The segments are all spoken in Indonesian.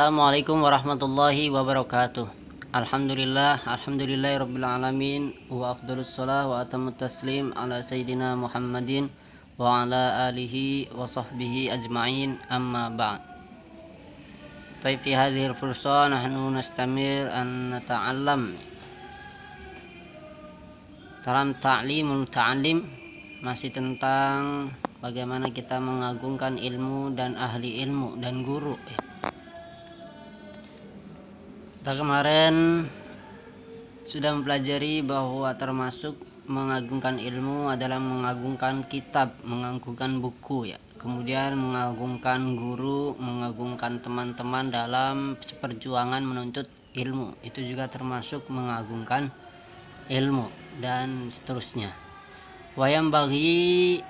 Assalamualaikum warahmatullahi wabarakatuh. Alhamdulillahirabbil alamin wa afdhalus shalah wa atamut taslim ala sayyidina Muhammadin wa ala alihi wa sahbihi ajma'in, amma ba'd. Taib fi hadhil fursah nahnu nastamir an nata'allam dalam ta'limul ta'allim, masih tentang bagaimana kita mengagungkan ilmu dan ahli ilmu dan guru. Kita kemarin sudah mempelajari bahwa termasuk mengagungkan ilmu adalah mengagungkan kitab, mengagungkan buku ya. Kemudian mengagungkan guru, mengagungkan teman-teman dalam seperjuangan menuntut ilmu. Itu juga termasuk mengagungkan ilmu dan seterusnya. Wayam bagi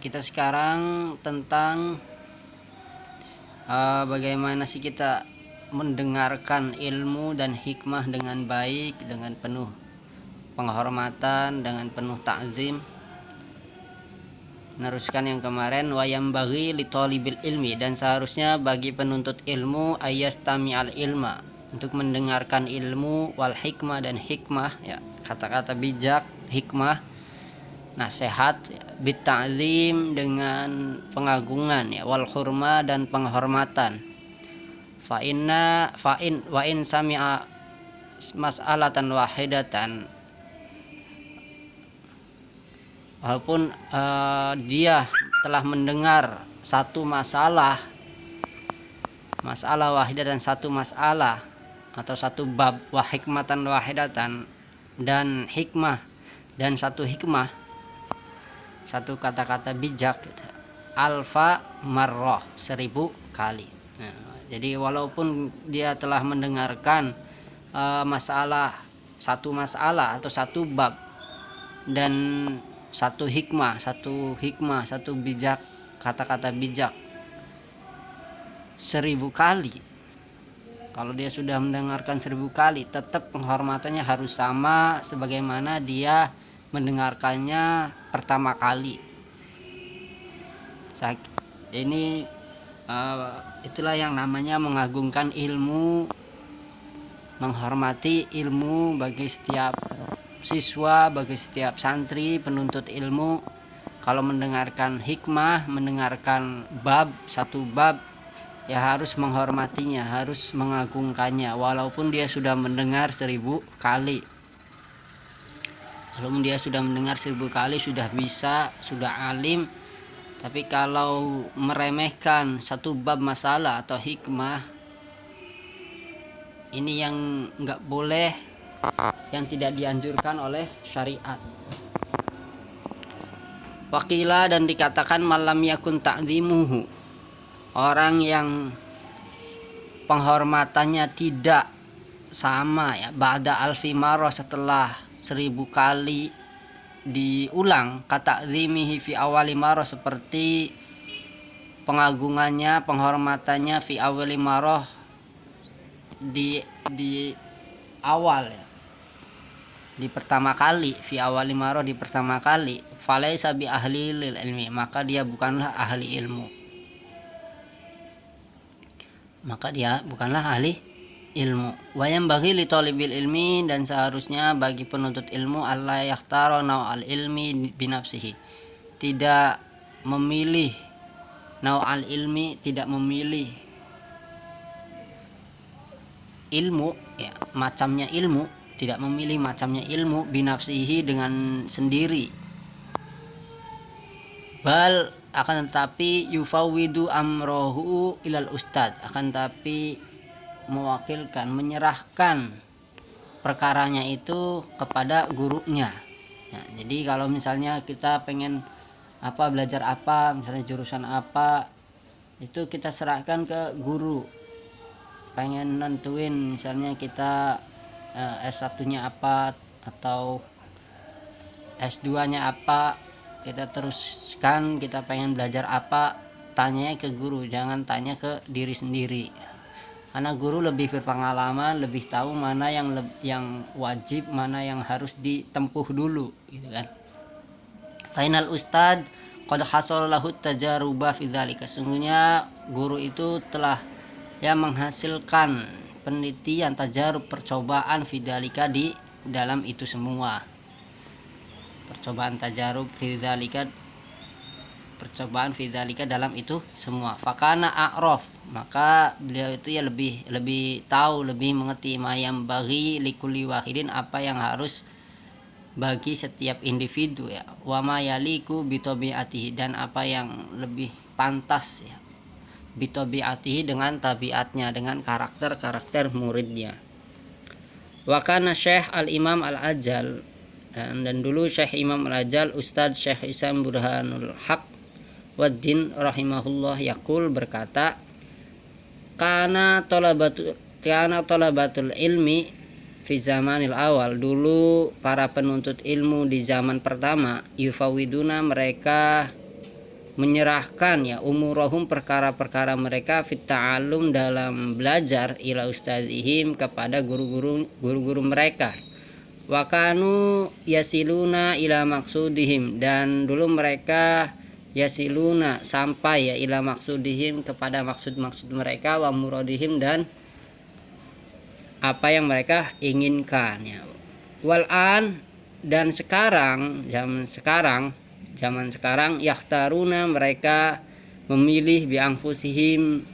kita sekarang tentang bagaimana sih kita mendengarkan ilmu dan hikmah dengan baik, dengan penuh penghormatan, dengan penuh ta'zim. Meneruskan yang kemarin, wayam bagi li talibil ilmi, dan seharusnya bagi penuntut ilmu ayastami al ilma, untuk mendengarkan ilmu, wal hikmah, dan hikmah ya, kata-kata bijak, hikmah, nasihat, bit ta'zim, dengan pengagungan ya, wal hurma, dan penghormatan. Wa in sami'a mas'alatan wahidatan, walaupun dia telah mendengar satu masalah wahidatan, satu masalah atau satu bab, wa hikmatan wahidatan, dan hikmah, dan satu hikmah, satu kata-kata bijak, alfa marrah, 1000 kali. Jadi walaupun dia telah mendengarkan satu masalah atau satu bab dan satu hikmah, satu bijak, kata-kata bijak 1000 kali. Kalau dia sudah mendengarkan 1000 kali, tetap penghormatannya harus sama sebagaimana dia mendengarkannya pertama kali. Ini itulah yang namanya mengagungkan ilmu, menghormati ilmu bagi setiap siswa, bagi setiap santri penuntut ilmu. Kalau mendengarkan hikmah, mendengarkan satu bab, ya harus menghormatinya, harus mengagungkannya, walaupun dia sudah mendengar 1000 kali. Walaupun dia sudah mendengar 1000 kali, sudah bisa, sudah alim. Tapi kalau meremehkan satu bab masalah atau hikmah, ini yang enggak boleh, yang tidak dianjurkan oleh syariat. Wakila, dan dikatakan malam yakun ta'zimuhu, orang yang penghormatannya tidak sama ya, ba'da alfi marrah, setelah 1000 kali diulang, kata zimihi fi awali marrah, seperti pengagungannya, penghormatannya fi awali marrah, di awal ya, di pertama kali, fi awali marrah, di pertama kali, falaisa bi ahli lil ilmi, maka dia bukanlah ahli ilmu, ilmu. Wayam bagi li talibil ilmi, dan seharusnya bagi penuntut ilmu Allah yakhtaro naw'al ilmi binafsihi, tidak memilih naw'al ilmi, tidak memilih ilmu ya, macamnya ilmu, tidak memilih macamnya ilmu, binafsihi, dengan sendiri, bal, akan tetapi yufawwidu amrohu ilal ustad, akan tapi mewakilkan, menyerahkan perkaranya itu kepada gurunya ya. Jadi kalau misalnya kita pengen belajar apa, misalnya jurusan apa, itu kita serahkan ke guru. Pengen nentuin misalnya kita S1-nya apa atau S2 nya apa, kita teruskan, kita pengen belajar apa, tanya ke guru, jangan tanya ke diri sendiri, karena guru lebih berpengalaman, lebih tahu mana yang wajib, mana yang harus ditempuh dulu gitu kan. Final ustad qad hasal lahu tajaruba fi dzalika, sesungguhnya guru itu telah yang menghasilkan penelitian, tajarub, percobaan fidalika di dalam itu semua. Percobaan tajarub fidalika, percobaan fidalika dalam itu semua. Fakana a'raf, maka beliau itu ya lebih tahu, lebih mengerti mayam bagi likulli wahidin, apa yang harus bagi setiap individu ya, wa ma yaliku bitabiatihi, dan apa yang lebih pantas ya, bitabiatihi, dengan tabiatnya, dengan karakter muridnya. Wa kana Syekh al-Imam al-Ajal, dan dulu Syekh Imam al-Ajal Ustadz Syekh Isam Burhanul Haq Waddin rahimahullah yaqul, berkata, kana talabatul ilmi fi zamanil awal, dulu para penuntut ilmu di zaman pertama, yufawiduna, mereka menyerahkan ya, umurahum, perkara-perkara mereka, fit ta'allum, dalam belajar, ila ustadzihim, kepada guru-guru mereka, wa kanu yasiluna ila maksudihim, dan dulu mereka yasiluna, sampai ya, ila maksudihim, kepada maksud-maksud mereka, wa muradihim, dan apa yang mereka inginkan ya. Wal'an, dan sekarang, zaman sekarang yahtaruna, mereka memilih biangfusihim,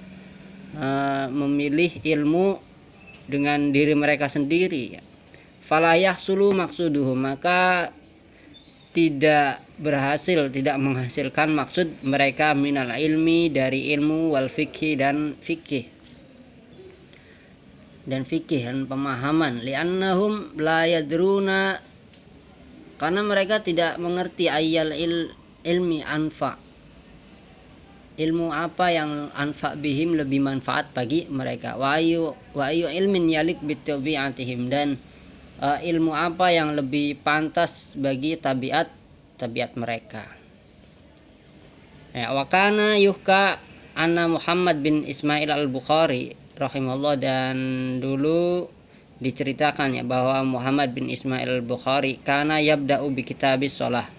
memilih ilmu dengan diri mereka sendiri ya. Fala yahsulu maksuduhum, maka tidak berhasil, tidak menghasilkan maksud mereka, minal ilmi, dari ilmu, wal fikhi, dan fikih, dan pemahaman, li'annahum la yadruna, karena mereka tidak mengerti, ayyal ilmi anfa, ilmu apa yang anfa bihim, lebih manfaat bagi mereka, wa ayu ilmin yalik bitabiatihim, dan ilmu apa yang lebih pantas bagi tabiat mereka ya. Wa kana yuhka anna Muhammad bin Ismail al-Bukhari rahimahullah, dan dulu diceritakan ya, bahwa Muhammad bin Ismail al-Bukhari kana yabda'u bi kitabis shalah,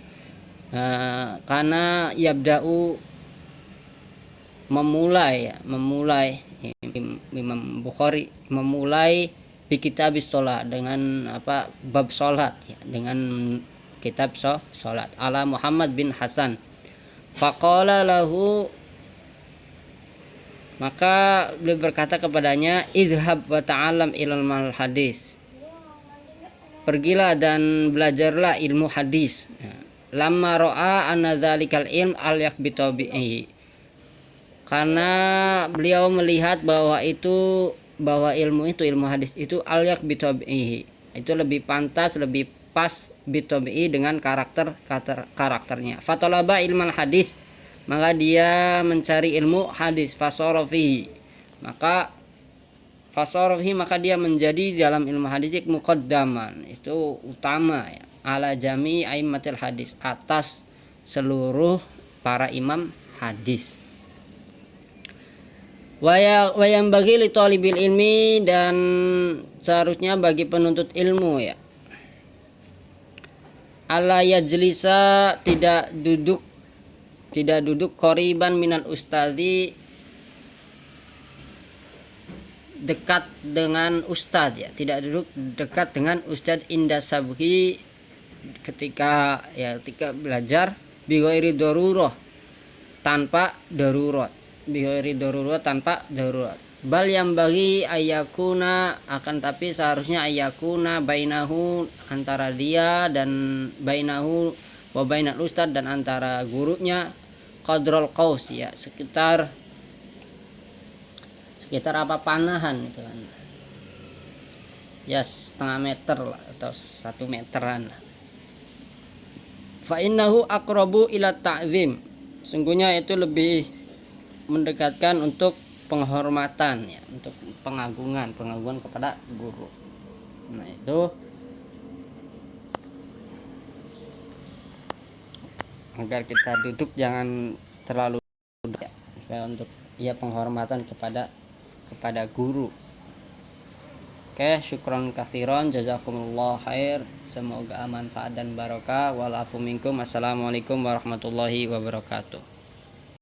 kana yabda'u, memulai Imam Bukhari memulai bi kitabis shalah, dengan apa, bab salat ya, dengan kitab salat, ala Muhammad bin Hasan. Faqala lahu, maka beliau berkata kepadanya, izhab wa ta'alam ilal hadis, pergilah dan belajarlah ilmu hadis. Lamma ro'a anna dzalikal ilm alyak bitabi'i, karena beliau melihat bahwa ilmu hadis itu alyak bitabi'i, itu lebih pantas, lebih pas, bitabi'i, dengan karakternya. Fatalaba ilmal hadis, maka dia mencari ilmu hadis. Fasorofihi, maka dia menjadi dalam ilmu hadis muqaddaman, itu utama ya, ala jami aimmatil hadis, atas seluruh para imam hadis. Wayang bagi li talibil ilmi, dan seharusnya bagi penuntut ilmu ya, ala yajlisa, tidak duduk qoriban minal ustadi, dekat dengan ustad ya, tidak duduk dekat dengan ustad, inda sabhi, ketika belajar, bighairi darurah, tanpa darurat, bal yang bagi ayakuna, akan tapi seharusnya ayakuna bainahu, antara dia dan bainahu wa bainal ustad, dan antara gurunya, qadrul qaus ya, sekitar apa, panahan itu kan ya, setengah meter lah, atau 1 meteran. Fa innahu aqrabu ila ta'zim, sungguhnya itu lebih mendekatkan untuk penghormatan ya, untuk pengagungan kepada guru. Nah itu agar kita duduk jangan terlalu ya, untuk ya penghormatan kepada guru. Oke, syukron katsiron, jazakumullah khair, semoga manfaat dan barokah. Wal afu minkum. Assalamualaikum warahmatullahi wabarakatuh.